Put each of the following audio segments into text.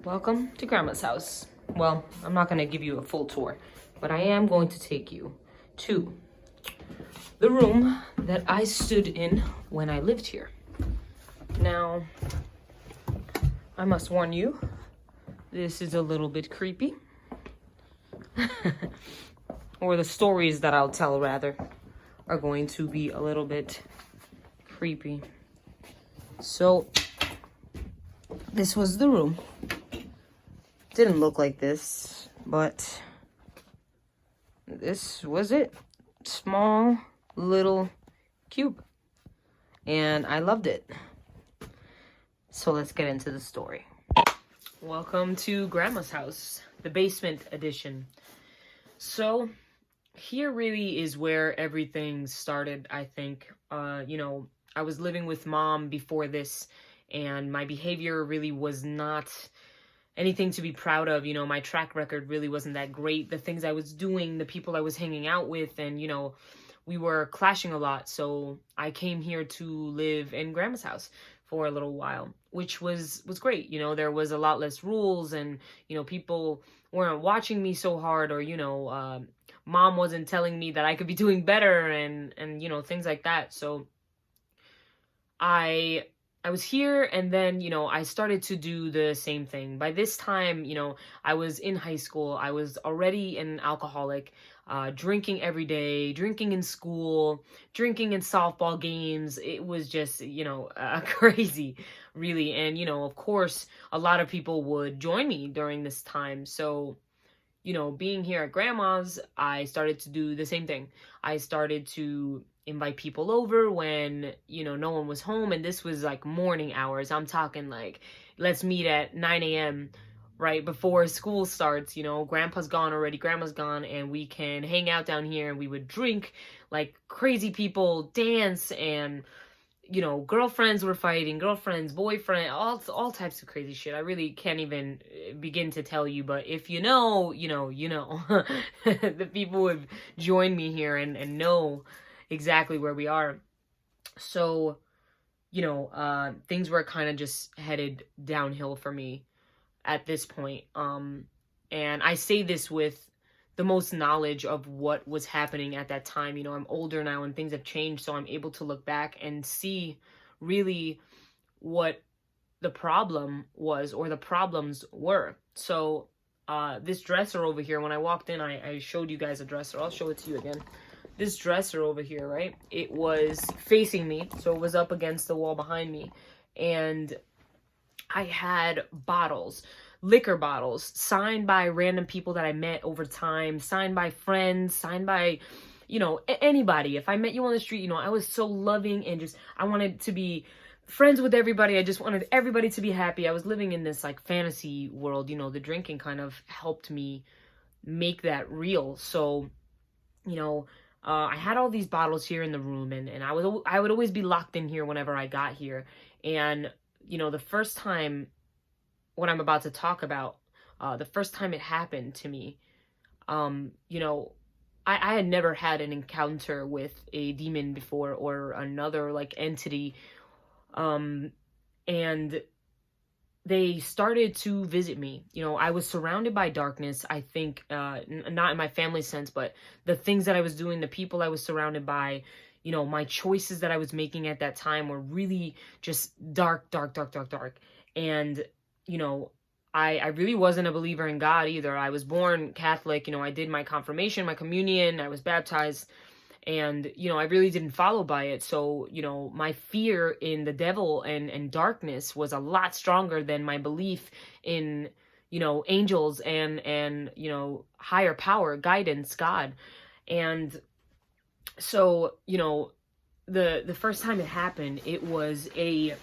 Welcome to Grandma's house. Well, I'm not going to give you a full tour, but I am going to take you to the room that I stood in when I lived here. Now, I must warn you, this is a little bit creepy. Or the stories that I'll tell, rather, are going to be a little bit creepy. So, this was the room. Didn't look like this, but this was it. Small, little cube. And I loved it. So let's get into the story. Welcome to Grandma's house, the basement edition. So here really is where everything started, I think. I was living with Mom before this, and my behavior really was not anything to be proud of. My track record really wasn't that great. The things I was doing, the people I was hanging out with, and, we were clashing a lot. So I came here to live in Grandma's house for a little while, which was great. There was a lot less rules, and, people weren't watching me so hard, or, Mom wasn't telling me that I could be doing better, and things like that. So I was here, and then, I started to do the same thing. By this time, I was in high school. I was already an alcoholic, drinking every day, drinking in school, drinking in softball games. It was just, crazy, really. And, of course, a lot of people would join me during this time. So, being here at Grandma's, I started to do the same thing. I started to invite people over when, no one was home. And this was like morning hours. I'm talking like, let's meet at 9 a.m. right before school starts. Grandpa's gone already, Grandma's gone, and we can hang out down here, and we would drink like crazy people, dance, and, girlfriends were fighting, girlfriends, boyfriend, all types of crazy shit. I really can't even begin to tell you, but if you know, the people would join me here and know exactly where we are. So, things were kind of just headed downhill for me at this point. And I say this with the most knowledge of what was happening at that time. I'm older now and things have changed, so I'm able to look back and see really what the problem was, or the problems were. So, this dresser over here, when I walked in, I showed you guys a dresser. I'll show it to you again. This dresser over here, right? It was facing me, so it was up against the wall behind me. And I had bottles, liquor bottles, signed by random people that I met over time, signed by friends, signed by, anybody. If I met you on the street, I was so loving, and just, I wanted to be friends with everybody. I just wanted everybody to be happy. I was living in this like fantasy world. The drinking kind of helped me make that real. So, I had all these bottles here in the room, and I would always be locked in here whenever I got here. And, the first time, what I'm about to talk about, the first time it happened to me, I had never had an encounter with a demon before, or another like entity. And they started to visit me. I was surrounded by darkness. I think, not in my family sense, but the things that I was doing, the people I was surrounded by, my choices that I was making at that time were really just dark. And, I really wasn't a believer in God either. I was born Catholic. I did my confirmation, my communion, I was baptized. And, I really didn't follow by it. So, my fear in the devil and darkness was a lot stronger than my belief in, angels and higher power, guidance, God. And so, the first time it happened, it was a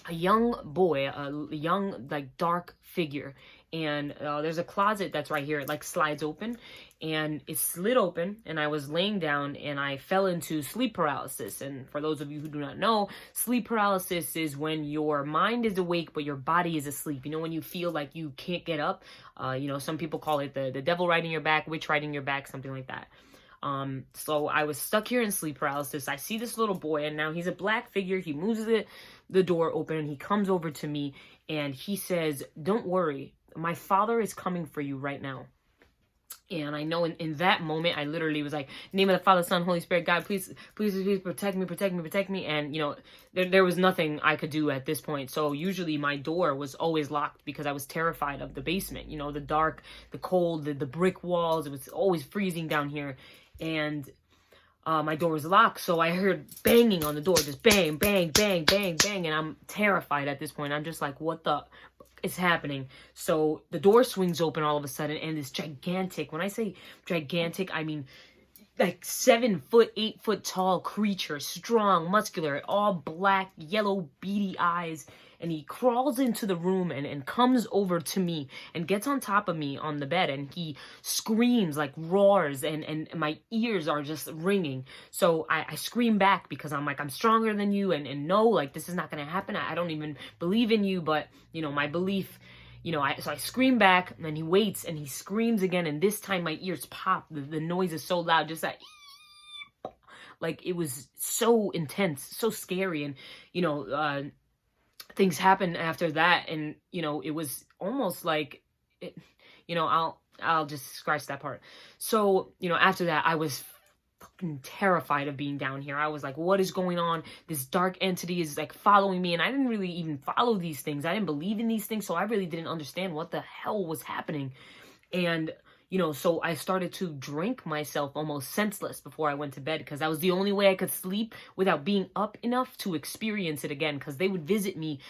young boy, a young, like, dark figure. And there's a closet that's right here. It like slides open, and it slid open, and I was laying down, and I fell into sleep paralysis. And for those of you who do not know, sleep paralysis is when your mind is awake but your body is asleep. When you feel like you can't get up. Some people call it the devil riding your back, witch riding your back, something like that. So I was stuck here in sleep paralysis. I see this little boy, and now he's a black figure. He moves the door open, and he comes over to me, and he says, "Don't worry, my father is coming for you right now." And I know in that moment, I literally was like, name of the Father, Son, Holy Spirit, God, please, please, please protect me, protect me, protect me. And, there was nothing I could do at this point. So usually my door was always locked because I was terrified of the basement, the dark, the cold, the brick walls. It was always freezing down here. And my door was locked. So I heard banging on the door, just bang, bang, bang, bang, bang. And I'm terrified at this point. I'm just like, what the is happening? So the door swings open all of a sudden, and this gigantic, when I say gigantic, I mean like 7 foot, 8 foot tall creature, strong, muscular, all black, yellow, beady eyes. And he crawls into the room and comes over to me and gets on top of me on the bed, and he screams, like roars, and my ears are just ringing. So I scream back because I'm like, I'm stronger than you, and no, like, this is not going to happen. I don't even believe in you, but, my belief, so I scream back, and then he waits, and he screams again, and this time my ears pop. The noise is so loud, just like it was so intense, so scary, and, things happened after that, and it was almost like I'll just scratch that part. So after that, I was fucking terrified of being down here. I was like, what is going on? This dark entity is like following me, and I didn't really even follow these things. I didn't believe in these things, so I really didn't understand what the hell was happening. And so I started to drink myself almost senseless before I went to bed, because that was the only way I could sleep without being up enough to experience it again, because they would visit me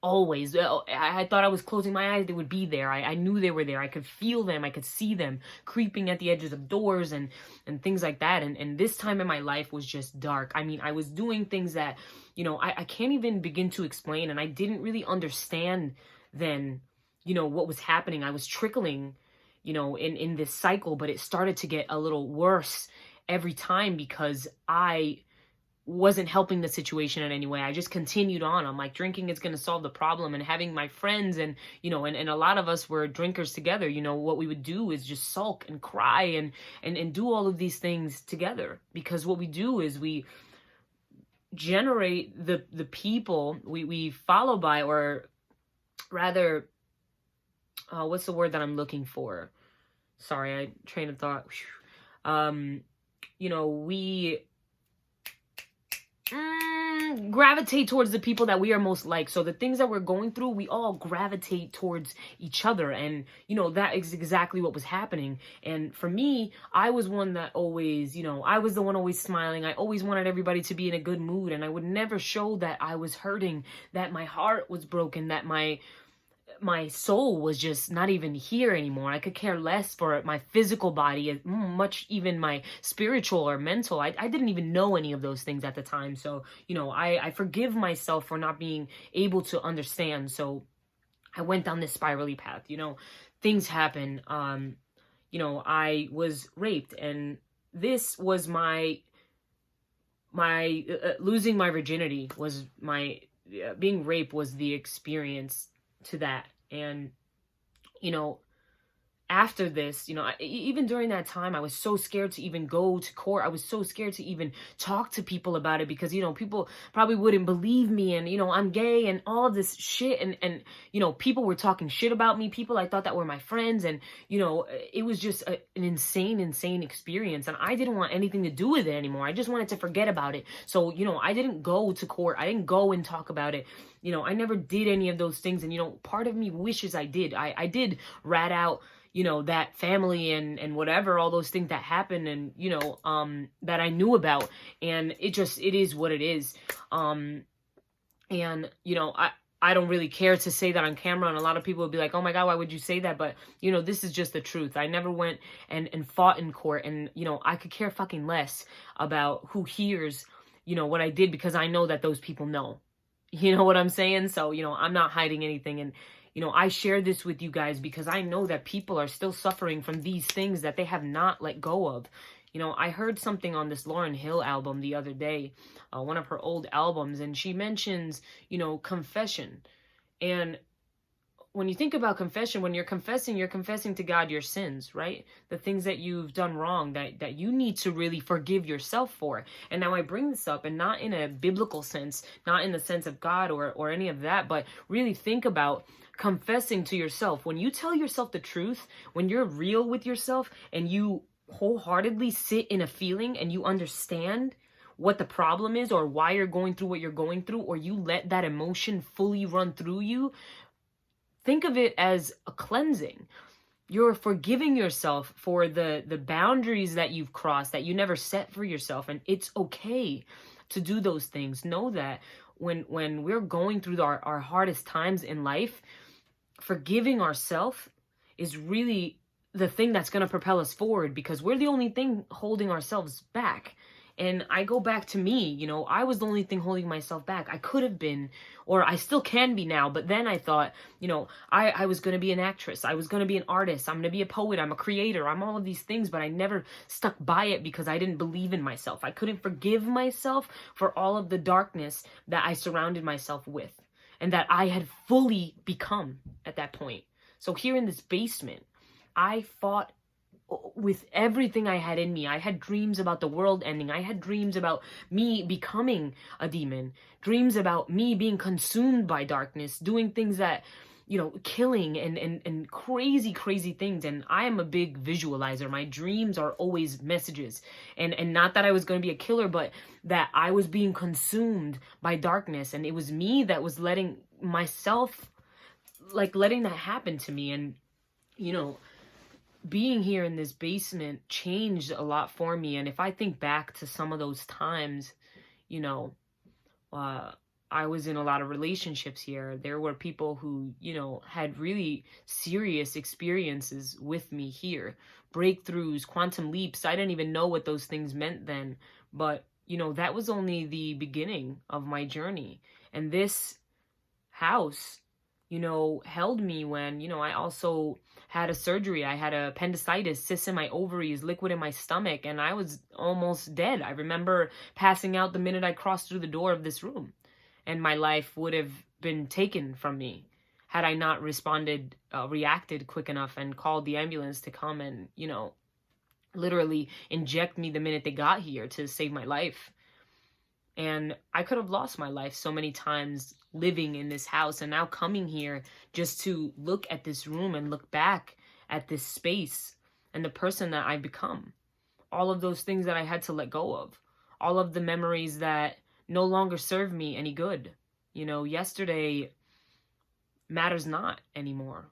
always. I thought I was closing my eyes, they would be there. I knew they were there. I could feel them. I could see them creeping at the edges of doors and things like that. And this time in my life was just dark. I mean, I was doing things that, I can't even begin to explain, and I didn't really understand then, what was happening. I was trickling in this cycle, but it started to get a little worse every time because I wasn't helping the situation in any way. I just continued on. I'm like, drinking is going to solve the problem, and having my friends and, and a lot of us were drinkers together. What we would do is just sulk and cry and do all of these things together, because what we do is we generate the people we follow by, or rather, what's the word that I'm looking for? Sorry, I train of thought. We gravitate towards the people that we are most like. So the things that we're going through, we all gravitate towards each other. And, that is exactly what was happening. And for me, I was one that always, I was the one always smiling. I always wanted everybody to be in a good mood. And I would never show that I was hurting, that my heart was broken, that my soul was just not even here anymore. I could care less for my physical body, as much even my spiritual or mental. I didn't even know any of those things at the time. So, I forgive myself for not being able to understand. So I went down this spirally path. Things happen. I was raped, and this was my losing my virginity was being raped was the experience to that. And after this, even during that time, I was so scared to even go to court. I was so scared to even talk to people about it, because people probably wouldn't believe me, and I'm gay and all of this shit, and people were talking shit about me, people I thought that were my friends, and it was just an insane experience, and I didn't want anything to do with it anymore. I just wanted to forget about it. So I didn't go to court. I didn't go and talk about it. I never did any of those things, and part of me wishes I did. I did rat out that family and whatever, all those things that happened, and, that I knew about, and it is what it is. And, I don't really care to say that on camera, and a lot of people would be like, oh my God, why would you say that? But, this is just the truth. I never went and fought in court, and, I could care fucking less about who hears, what I did, because I know that those people know. You know what I'm saying? So, I'm not hiding anything, and, I share this with you guys because I know that people are still suffering from these things that they have not let go of. I heard something on this Lauryn Hill album the other day, one of her old albums, and she mentions, confession. And when you think about confession, when you're confessing to God your sins, right? The things that you've done wrong, that you need to really forgive yourself for. And now I bring this up, and not in a biblical sense, not in the sense of God or any of that, but really think about confessing to yourself. When you tell yourself the truth, when you're real with yourself and you wholeheartedly sit in a feeling and you understand what the problem is or why you're going through what you're going through, or you let that emotion fully run through you, think of it as a cleansing. You're forgiving yourself for the boundaries that you've crossed, that you never set for yourself. And it's okay to do those things. Know that when we're going through our hardest times in life, forgiving ourselves is really the thing that's going to propel us forward, because we're the only thing holding ourselves back. And I go back to me, I was the only thing holding myself back. I could have been, or I still can be now. But then I thought, I was going to be an actress. I was going to be an artist. I'm going to be a poet. I'm a creator. I'm all of these things, but I never stuck by it because I didn't believe in myself. I couldn't forgive myself for all of the darkness that I surrounded myself with and that I had fully become at that point. So here in this basement, I fought with everything I had in me. I had dreams about the world ending. I had dreams about me becoming a demon. Dreams about me being consumed by darkness, doing things that, killing and crazy, crazy things. And I am a big visualizer. My dreams are always messages. And not that I was going to be a killer, but that I was being consumed by darkness. And it was me that was letting myself, letting that happen to me. And, being here in this basement changed a lot for me. And if I think back to some of those times, I was in a lot of relationships here. There were people who, had really serious experiences with me here. Breakthroughs, quantum leaps. I didn't even know what those things meant then. But, that was only the beginning of my journey. And this house, held me when, I also had a surgery. I had appendicitis, cysts in my ovaries, liquid in my stomach, and I was almost dead. I remember passing out the minute I crossed through the door of this room, and my life would have been taken from me had I not reacted quick enough and called the ambulance to come and, literally inject me the minute they got here to save my life. And I could have lost my life so many times living in this house, and now coming here just to look at this room and look back at this space and the person that I've become. All of those things that I had to let go of. All of the memories that no longer serve me any good. Yesterday matters not anymore.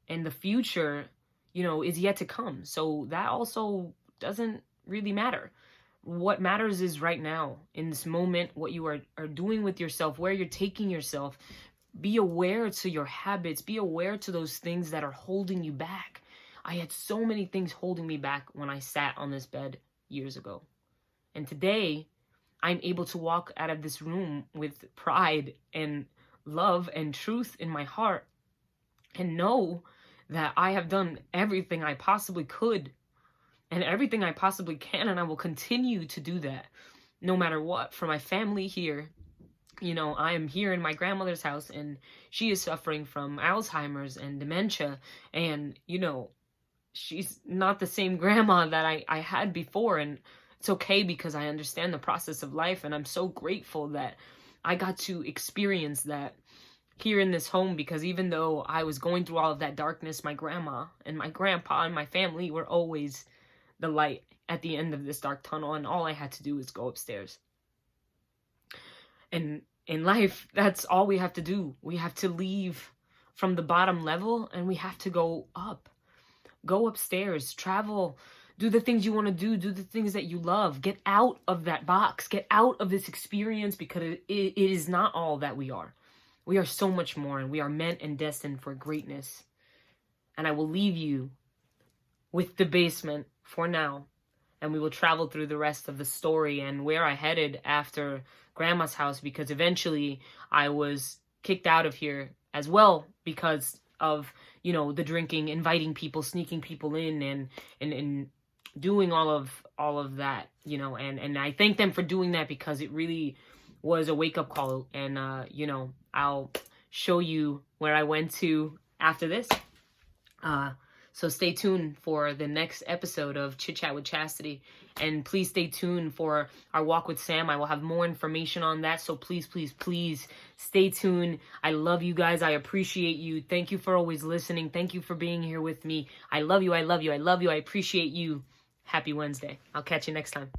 And the future, is yet to come. So that also doesn't really matter. What matters is right now, in this moment, what you are doing with yourself, where you're taking yourself. Be aware to your habits. Be aware to those things that are holding you back. I had so many things holding me back when I sat on this bed years ago. And today, I'm able to walk out of this room with pride and love and truth in my heart and know that I have done everything I possibly could and everything I possibly can, and I will continue to do that no matter what. For my family here, I am here in my grandmother's house, and she is suffering from Alzheimer's and dementia, and, she's not the same grandma that I had before, and it's okay because I understand the process of life, and I'm so grateful that I got to experience that here in this home, because even though I was going through all of that darkness, my grandma and my grandpa and my family were always the light at the end of this dark tunnel, and all I had to do was go upstairs. And in life, that's all we have to do. We have to leave from the bottom level, and we have to go up. Go upstairs, travel, do the things you want to do the things that you love. Get out of that box, get out of this experience, because it is not all that we are. We are so much more, and we are meant and destined for greatness. And I will leave you with the basement for now, and we will travel through the rest of the story and where I headed after grandma's house, because eventually I was kicked out of here as well because of, the drinking, inviting people, sneaking people in, and doing all of that, and I thank them for doing that, because it really was a wake-up call. And I'll show you where I went to after this. So stay tuned for the next episode of Chit Chat with Chastity. And please stay tuned for our Walk with Sam. I will have more information on that. So please, please, please stay tuned. I love you guys. I appreciate you. Thank you for always listening. Thank you for being here with me. I love you. I love you. I love you. I appreciate you. Happy Wednesday. I'll catch you next time.